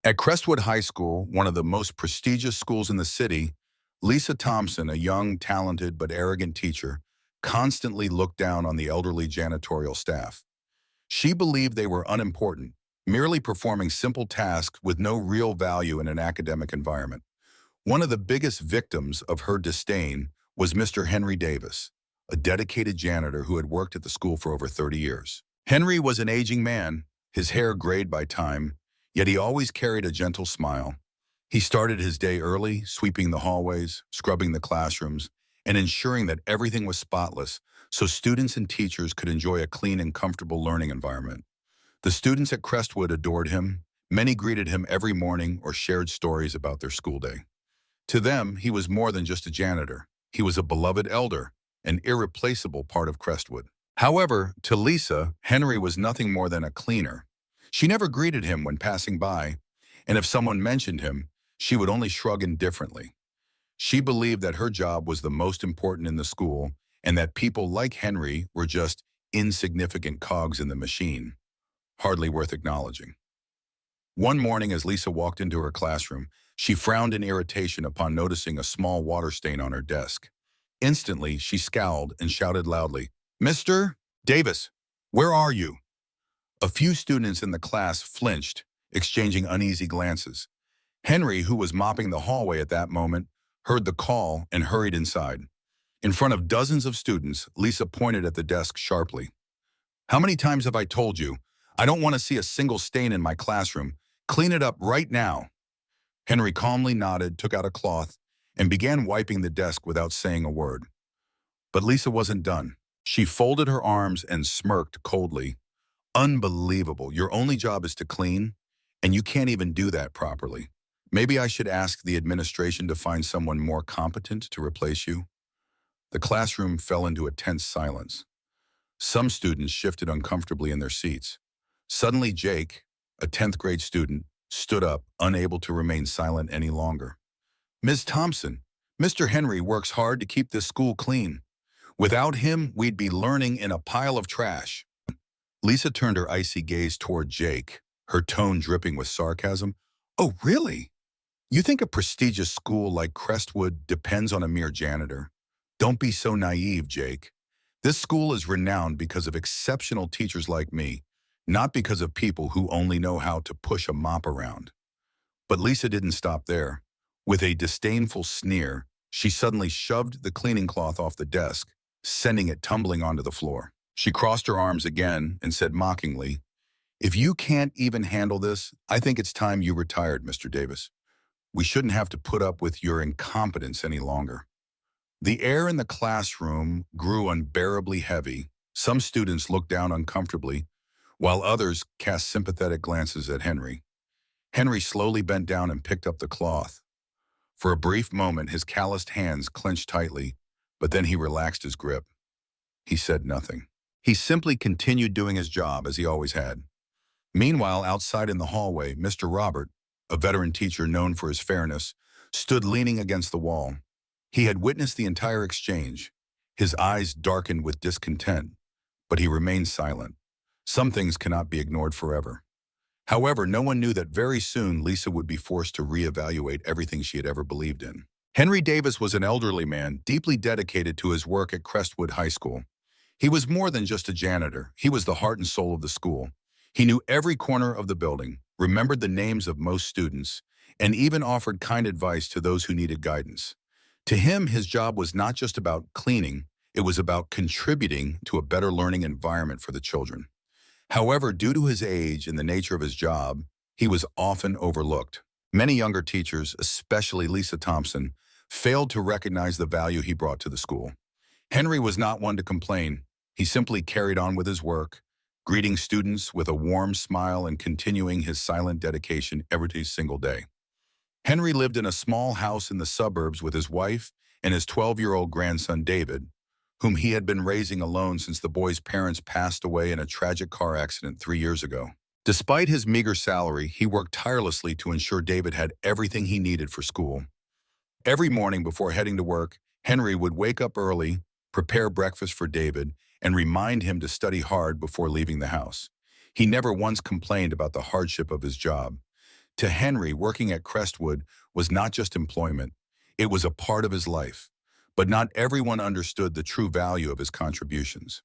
At Crestwood High School, one of the most prestigious schools in the city, Lisa Thompson, a young, talented, but arrogant teacher, constantly looked down on the elderly janitorial staff. She believed they were unimportant, merely performing simple tasks with no real value in an academic environment. One of the biggest victims of her disdain was Mr. Henry Davis, a dedicated janitor who had worked at the school for over 30 years. Henry was an aging man, his hair grayed by time, yet he always carried a gentle smile. He started his day early, sweeping the hallways, scrubbing the classrooms, and ensuring that everything was spotless so students and teachers could enjoy a clean and comfortable learning environment. The students at Crestwood adored him. Many greeted him every morning or shared stories about their school day. To them, he was more than just a janitor. He was a beloved elder, an irreplaceable part of Crestwood. However, to Lisa, Henry was nothing more than a cleaner. She never greeted him when passing by, and if someone mentioned him, she would only shrug indifferently. She believed that her job was the most important in the school and that people like Henry were just insignificant cogs in the machine, hardly worth acknowledging. One morning as Lisa walked into her classroom, she frowned in irritation upon noticing a small water stain on her desk. Instantly, she scowled and shouted loudly, "Mr. Davis, where are you?" A few students in the class flinched, exchanging uneasy glances. Henry, who was mopping the hallway at that moment, heard the call and hurried inside. In front of dozens of students, Lisa pointed at the desk sharply. "How many times have I told you? I don't want to see a single stain in my classroom. Clean it up right now." Henry calmly nodded, took out a cloth, and began wiping the desk without saying a word. But Lisa wasn't done. She folded her arms and smirked coldly. "Unbelievable. Your only job is to clean, and you can't even do that properly. Maybe I should ask the administration to find someone more competent to replace you." The classroom fell into a tense silence. Some students shifted uncomfortably in their seats. Suddenly, Jake, a 10th grade student, stood up, unable to remain silent any longer. "Ms. Thompson, Mr. Henry works hard to keep this school clean. Without him, we'd be learning in a pile of trash." Lisa turned her icy gaze toward Jake, her tone dripping with sarcasm. "Oh, really? You think a prestigious school like Crestwood depends on a mere janitor? Don't be so naive, Jake. This school is renowned because of exceptional teachers like me, not because of people who only know how to push a mop around." But Lisa didn't stop there. With a disdainful sneer, she suddenly shoved the cleaning cloth off the desk, sending it tumbling onto the floor. She crossed her arms again and said mockingly, "If you can't even handle this, I think it's time you retired, Mr. Davis. We shouldn't have to put up with your incompetence any longer." The air in the classroom grew unbearably heavy. Some students looked down uncomfortably, while others cast sympathetic glances at Henry. Henry slowly bent down and picked up the cloth. For a brief moment, his calloused hands clenched tightly, but then he relaxed his grip. He said nothing. He simply continued doing his job as he always had. Meanwhile, outside in the hallway, Mr. Robert, a veteran teacher known for his fairness, stood leaning against the wall. He had witnessed the entire exchange. His eyes darkened with discontent, but he remained silent. Some things cannot be ignored forever. However, no one knew that very soon Lisa would be forced to reevaluate everything she had ever believed in. Henry Davis was an elderly man, deeply dedicated to his work at Crestwood High School. He was more than just a janitor. He was the heart and soul of the school. He knew every corner of the building, remembered the names of most students, and even offered kind advice to those who needed guidance. To him, his job was not just about cleaning, it was about contributing to a better learning environment for the children. However, due to his age and the nature of his job, he was often overlooked. Many younger teachers, especially Lisa Thompson, failed to recognize the value he brought to the school. Henry was not one to complain. He simply carried on with his work, greeting students with a warm smile and continuing his silent dedication every single day. Henry lived in a small house in the suburbs with his wife and his 12-year-old grandson David, whom he had been raising alone since the boy's parents passed away in a tragic car accident 3 years ago. Despite his meager salary, he worked tirelessly to ensure David had everything he needed for school. Every morning before heading to work, Henry would wake up early, prepare breakfast for David, and remind him to study hard before leaving the house. He never once complained about the hardship of his job. To Henry, working at Crestwood was not just employment, it was a part of his life. But not everyone understood the true value of his contributions,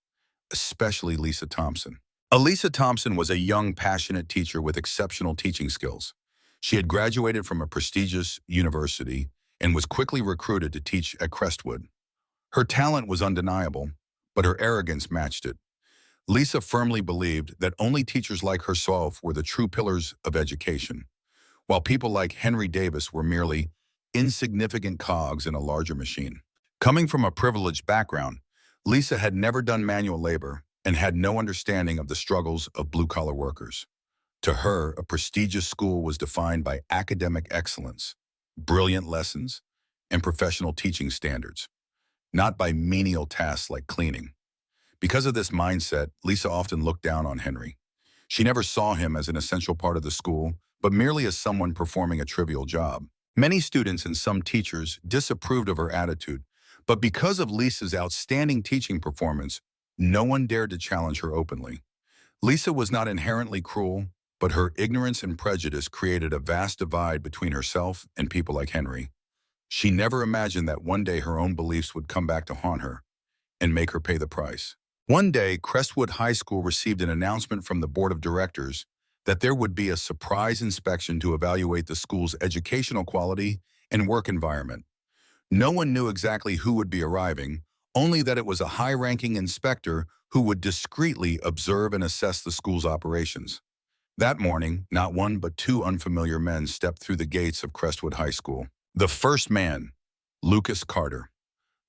especially Lisa Thompson. Elisa Thompson was a young, passionate teacher with exceptional teaching skills. She had graduated from a prestigious university and was quickly recruited to teach at Crestwood. Her talent was undeniable, but her arrogance matched it. Lisa firmly believed that only teachers like herself were the true pillars of education, while people like Henry Davis were merely insignificant cogs in a larger machine. Coming from a privileged background, Lisa had never done manual labor and had no understanding of the struggles of blue-collar workers. To her, a prestigious school was defined by academic excellence, brilliant lessons, and professional teaching standards, not by menial tasks like cleaning. Because of this mindset, Lisa often looked down on Henry. She never saw him as an essential part of the school, but merely as someone performing a trivial job. Many students and some teachers disapproved of her attitude, but because of Lisa's outstanding teaching performance, no one dared to challenge her openly. Lisa was not inherently cruel, but her ignorance and prejudice created a vast divide between herself and people like Henry. She never imagined that one day her own beliefs would come back to haunt her and make her pay the price. One day, Crestwood High School received an announcement from the board of directors that there would be a surprise inspection to evaluate the school's educational quality and work environment. No one knew exactly who would be arriving, only that it was a high-ranking inspector who would discreetly observe and assess the school's operations. That morning, not one but two unfamiliar men stepped through the gates of Crestwood High School. The first man, Lucas Carter.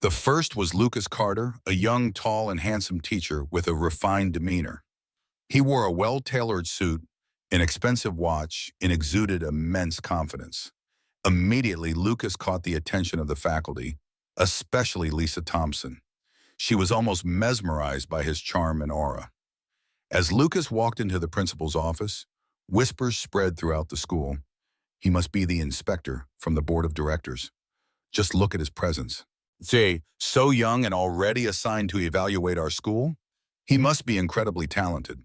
The first was Lucas Carter, a young, tall, and handsome teacher with a refined demeanor. He wore a well-tailored suit, an expensive watch, and exuded immense confidence. Immediately, Lucas caught the attention of the faculty, especially Lisa Thompson. She was almost mesmerized by his charm and aura. As Lucas walked into the principal's office, whispers spread throughout the school. He must be the inspector from the board of directors. Just look at his presence. Say, so young and already assigned to evaluate our school? He must be incredibly talented.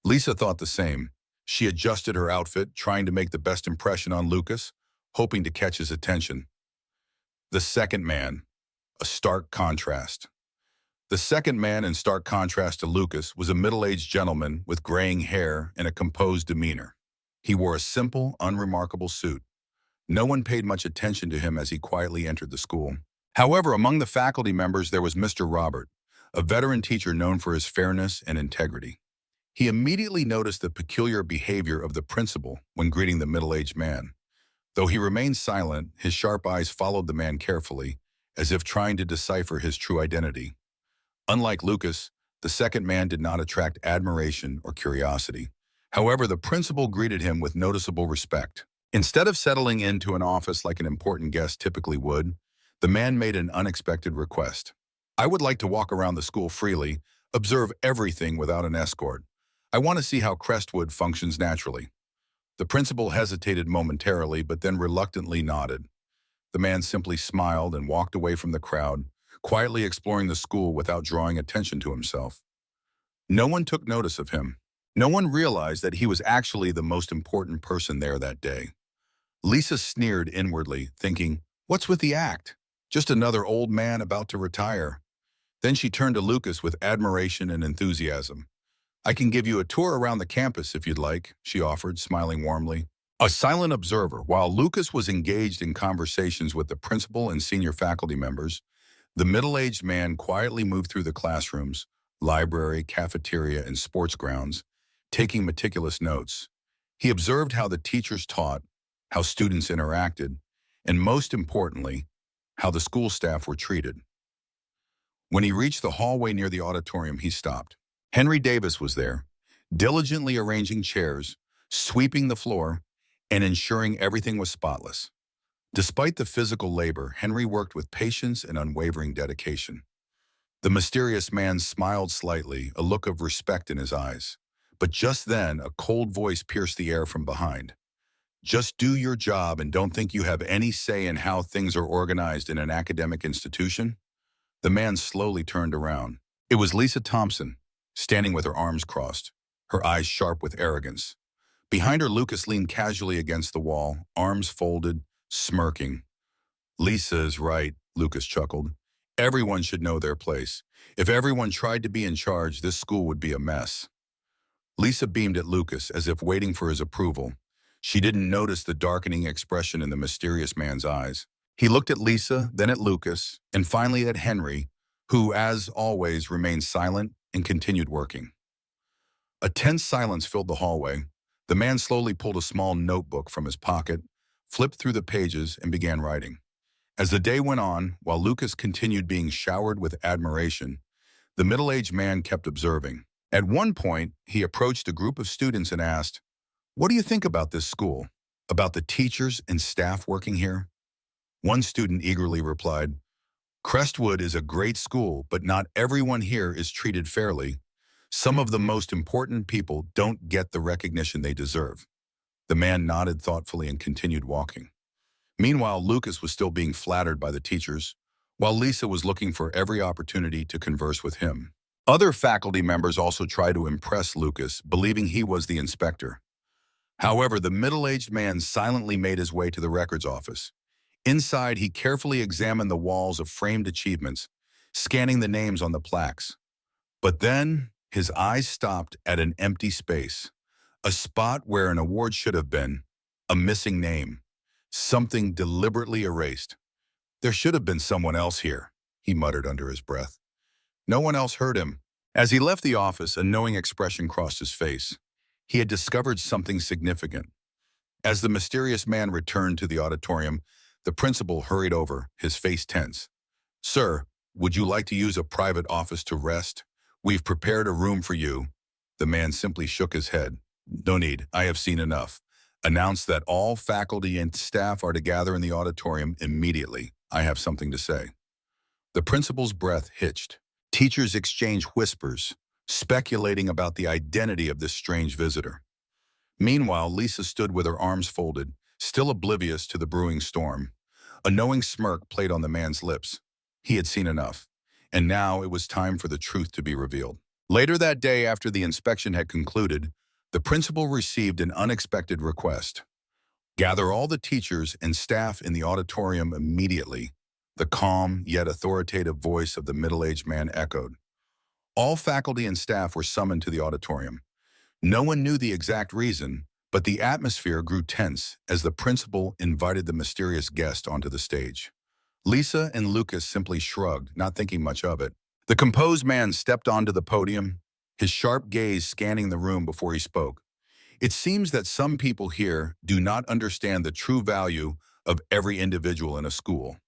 Lisa thought the same. She adjusted her outfit, trying to make the best impression on Lucas, hoping to catch his attention. The second man, a stark contrast. The second man, in stark contrast to Lucas, was a middle-aged gentleman with graying hair and a composed demeanor. He wore a simple, unremarkable suit. No one paid much attention to him as he quietly entered the school. However, among the faculty members there was Mr. Robert, a veteran teacher known for his fairness and integrity. He immediately noticed the peculiar behavior of the principal when greeting the middle-aged man. Though he remained silent, his sharp eyes followed the man carefully, as if trying to decipher his true identity. Unlike Lucas, the second man did not attract admiration or curiosity. However, the principal greeted him with noticeable respect. Instead of settling into an office like an important guest typically would, the man made an unexpected request. I would like to walk around the school freely, observe everything without an escort. I want to see how Crestwood functions naturally. The principal hesitated momentarily, but then reluctantly nodded. The man simply smiled and walked away from the crowd, quietly exploring the school without drawing attention to himself. No one took notice of him. No one realized that he was actually the most important person there that day. Lisa sneered inwardly, thinking, "What's with the act? Just another old man about to retire." Then she turned to Lucas with admiration and enthusiasm. "I can give you a tour around the campus if you'd like," she offered, smiling warmly. A silent observer, while Lucas was engaged in conversations with the principal and senior faculty members, the middle-aged man quietly moved through the classrooms, library, cafeteria, and sports grounds, taking meticulous notes. He observed how the teachers taught, how students interacted, and most importantly, how the school staff were treated. When he reached the hallway near the auditorium, he stopped. Henry Davis was there, diligently arranging chairs, sweeping the floor, and ensuring everything was spotless. Despite the physical labor, Henry worked with patience and unwavering dedication. The mysterious man smiled slightly, a look of respect in his eyes. But just then, a cold voice pierced the air from behind. "Just do your job and don't think you have any say in how things are organized in an academic institution?" The man slowly turned around. It was Lisa Thompson, standing with her arms crossed, her eyes sharp with arrogance. Behind her, Lucas leaned casually against the wall, arms folded, smirking. Lisa is right, Lucas chuckled. Everyone should know their place. If everyone tried to be in charge, this school would be a mess. Lisa beamed at Lucas as if waiting for his approval. She didn't notice the darkening expression in the mysterious man's eyes. He looked at Lisa, then at Lucas, and finally at Henry, who, as always, remained silent and continued working. A tense silence filled the hallway. The man slowly pulled a small notebook from his pocket, flipped through the pages, and began writing. As the day went on, while Lucas continued being showered with admiration, the middle-aged man kept observing. At one point, he approached a group of students and asked, "What do you think about this school? About the teachers and staff working here?" One student eagerly replied, "Crestwood is a great school, but not everyone here is treated fairly. Some of the most important people don't get the recognition they deserve." The man nodded thoughtfully and continued walking. Meanwhile, Lucas was still being flattered by the teachers, while Lisa was looking for every opportunity to converse with him. Other faculty members also tried to impress Lucas, believing he was the inspector. However, the middle-aged man silently made his way to the records office. Inside, he carefully examined the walls of framed achievements, scanning the names on the plaques. But then, his eyes stopped at an empty space, a spot where an award should have been, a missing name, something deliberately erased. "There should have been someone else here," he muttered under his breath. No one else heard him. As he left the office, a knowing expression crossed his face. He had discovered something significant. As the mysterious man returned to the auditorium, the principal hurried over, his face tense. "Sir, would you like to use a private office to rest? We've prepared a room for you." The man simply shook his head. "No need, I have seen enough. Announce that all faculty and staff are to gather in the auditorium immediately. I have something to say." The principal's breath hitched. Teachers exchanged whispers, speculating about the identity of this strange visitor. Meanwhile, Lisa stood with her arms folded, still oblivious to the brewing storm. A knowing smirk played on the man's lips. He had seen enough, and now it was time for the truth to be revealed. Later that day, after the inspection had concluded, the principal received an unexpected request. "Gather all the teachers and staff in the auditorium immediately," the calm yet authoritative voice of the middle-aged man echoed. All faculty and staff were summoned to the auditorium. No one knew the exact reason, but the atmosphere grew tense as the principal invited the mysterious guest onto the stage. Lisa and Lucas simply shrugged, not thinking much of it. The composed man stepped onto the podium, his sharp gaze scanning the room before he spoke. "It seems that some people here do not understand the true value of every individual in a school."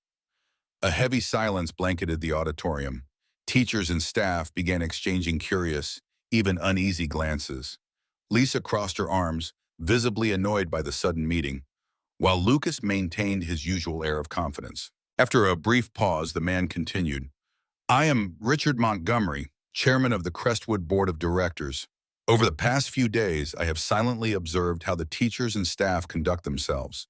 A heavy silence blanketed the auditorium. Teachers and staff began exchanging curious, even uneasy glances. Lisa crossed her arms, visibly annoyed by the sudden meeting, while Lucas maintained his usual air of confidence. After a brief pause, the man continued, "I am Richard Montgomery, chairman of the Crestwood Board of Directors. Over the past few days, I have silently observed how the teachers and staff conduct themselves,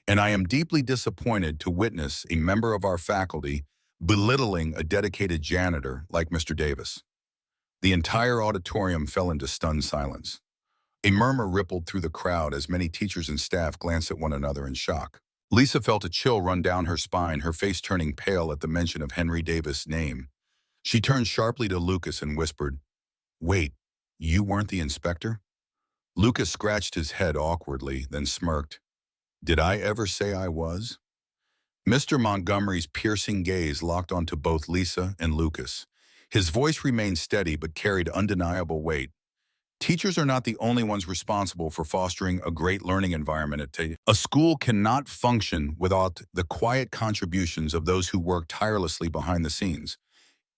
and I am deeply disappointed to witness a member of our faculty belittling a dedicated janitor like Mr. Davis." The entire auditorium fell into stunned silence. A murmur rippled through the crowd as many teachers and staff glanced at one another in shock. Lisa felt a chill run down her spine, her face turning pale at the mention of Henry Davis' name. She turned sharply to Lucas and whispered, "Wait, you weren't the inspector?" Lucas scratched his head awkwardly, then smirked. "Did I ever say I was?" Mr. Montgomery's piercing gaze locked onto both Lisa and Lucas. His voice remained steady but carried undeniable weight. "Teachers are not the only ones responsible for fostering a great learning environment at Tate. A school cannot function without the quiet contributions of those who work tirelessly behind the scenes.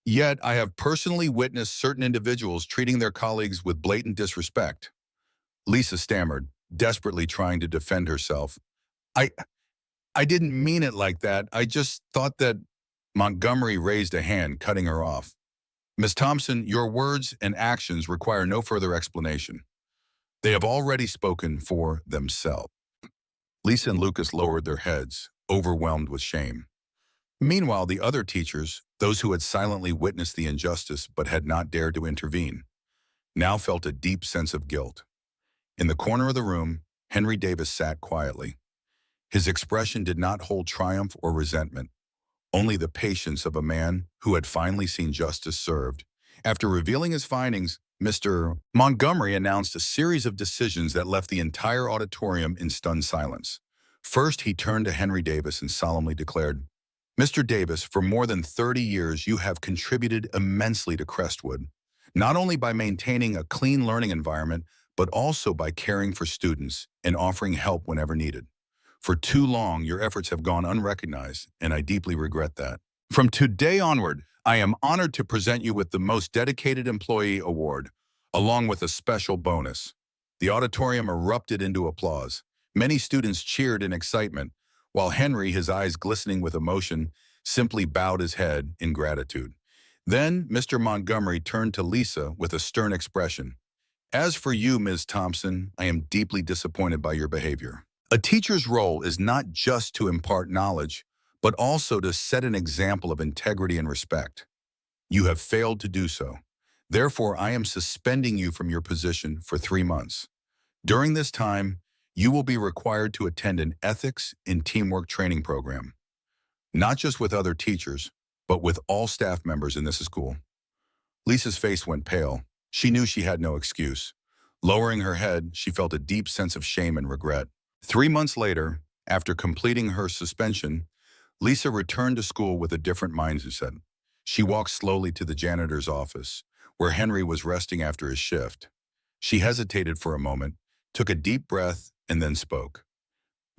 Yet, I have personally witnessed certain individuals treating their colleagues with blatant disrespect." Lisa stammered, desperately trying to defend herself. I, I didn't mean it like that. I just thought that—" Montgomery raised a hand, cutting her off. "Ms. Thompson, your words and actions require no further explanation. They have already spoken for themselves." Lisa and Lucas lowered their heads, overwhelmed with shame. Meanwhile, the other teachers, those who had silently witnessed the injustice but had not dared to intervene, now felt a deep sense of guilt. In the corner of the room, Henry Davis sat quietly. His expression did not hold triumph or resentment, only the patience of a man who had finally seen justice served. After revealing his findings, Mr. Montgomery announced a series of decisions that left the entire auditorium in stunned silence. First, he turned to Henry Davis and solemnly declared, "Mr. Davis, for more than 30 years, you have contributed immensely to Crestwood, not only by maintaining a clean learning environment, but also by caring for students and offering help whenever needed. For too long, your efforts have gone unrecognized, and I deeply regret that. From today onward, I am honored to present you with the Most Dedicated Employee Award, along with a special bonus." The auditorium erupted into applause. Many students cheered in excitement, while Henry, his eyes glistening with emotion, simply bowed his head in gratitude. Then Mr. Montgomery turned to Lisa with a stern expression. "As for you, Ms. Thompson, I am deeply disappointed by your behavior. A teacher's role is not just to impart knowledge, but also to set an example of integrity and respect. You have failed to do so. Therefore, I am suspending you from your position for 3 months. During this time, you will be required to attend an ethics and teamwork training program, not just with other teachers, but with all staff members in this school." Lisa's face went pale. She knew she had no excuse. Lowering her head, she felt a deep sense of shame and regret. 3 months later, after completing her suspension, Lisa returned to school with a different mindset. She walked slowly to the janitor's office, where Henry was resting after his shift. She hesitated for a moment, took a deep breath, and then spoke.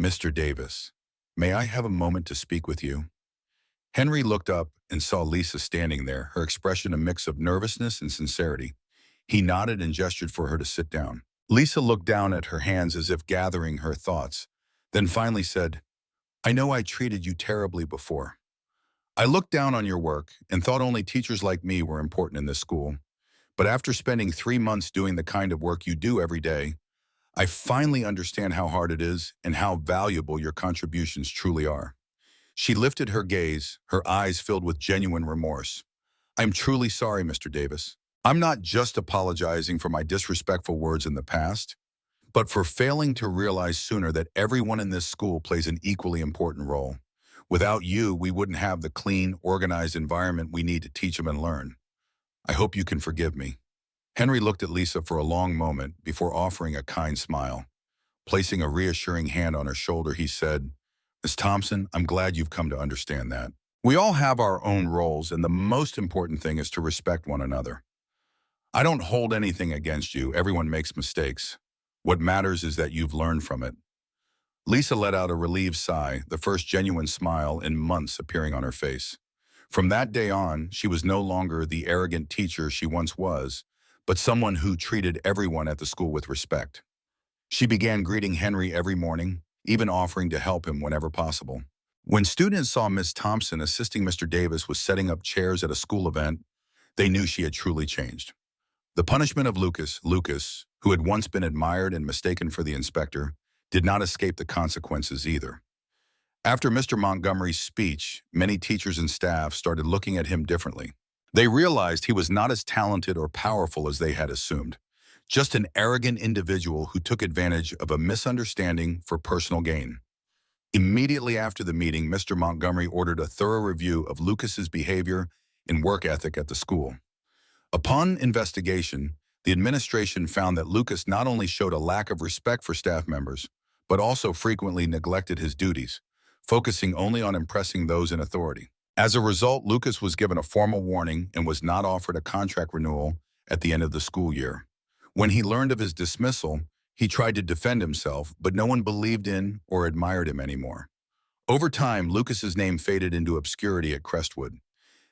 "Mr. Davis, may I have a moment to speak with you?" Henry looked up and saw Lisa standing there, her expression a mix of nervousness and sincerity. He nodded and gestured for her to sit down. Lisa looked down at her hands as if gathering her thoughts, then finally said, "I know I treated you terribly before. I looked down on your work and thought only teachers like me were important in this school. But after spending 3 months doing the kind of work you do every day, I finally understand how hard it is and how valuable your contributions truly are." She lifted her gaze, her eyes filled with genuine remorse. "I'm truly sorry, Mr. Davis. I'm not just apologizing for my disrespectful words in the past, but for failing to realize sooner that everyone in this school plays an equally important role. Without you, we wouldn't have the clean, organized environment we need to teach them and learn. I hope you can forgive me." Henry looked at Lisa for a long moment before offering a kind smile. Placing a reassuring hand on her shoulder, he said, "Ms. Thompson, I'm glad you've come to understand that. We all have our own roles, and the most important thing is to respect one another. I don't hold anything against you. Everyone makes mistakes. What matters is that you've learned from it." Lisa let out a relieved sigh, the first genuine smile in months appearing on her face. From that day on, she was no longer the arrogant teacher she once was, but someone who treated everyone at the school with respect. She began greeting Henry every morning, even offering to help him whenever possible. When students saw Miss Thompson assisting Mr. Davis with setting up chairs at a school event, they knew she had truly changed. The punishment of Lucas, who had once been admired and mistaken for the inspector, did not escape the consequences either. After Mr. Montgomery's speech, many teachers and staff started looking at him differently. They realized he was not as talented or powerful as they had assumed, just an arrogant individual who took advantage of a misunderstanding for personal gain. Immediately after the meeting, Mr. Montgomery ordered a thorough review of Lucas's behavior and work ethic at the school. Upon investigation, the administration found that Lucas not only showed a lack of respect for staff members, but also frequently neglected his duties, focusing only on impressing those in authority. As a result, Lucas was given a formal warning and was not offered a contract renewal at the end of the school year. When he learned of his dismissal, he tried to defend himself, but no one believed in or admired him anymore. Over time, Lucas's name faded into obscurity at Crestwood.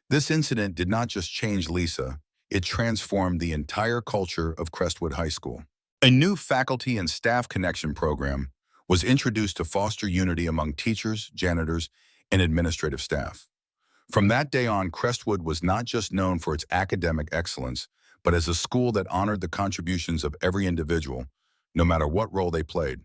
This incident did not just change Lisa, it transformed the entire culture of Crestwood High School. A new faculty and staff connection program was introduced to foster unity among teachers, janitors, and administrative staff. From that day on, Crestwood was not just known for its academic excellence, but as a school that honored the contributions of every individual, no matter what role they played.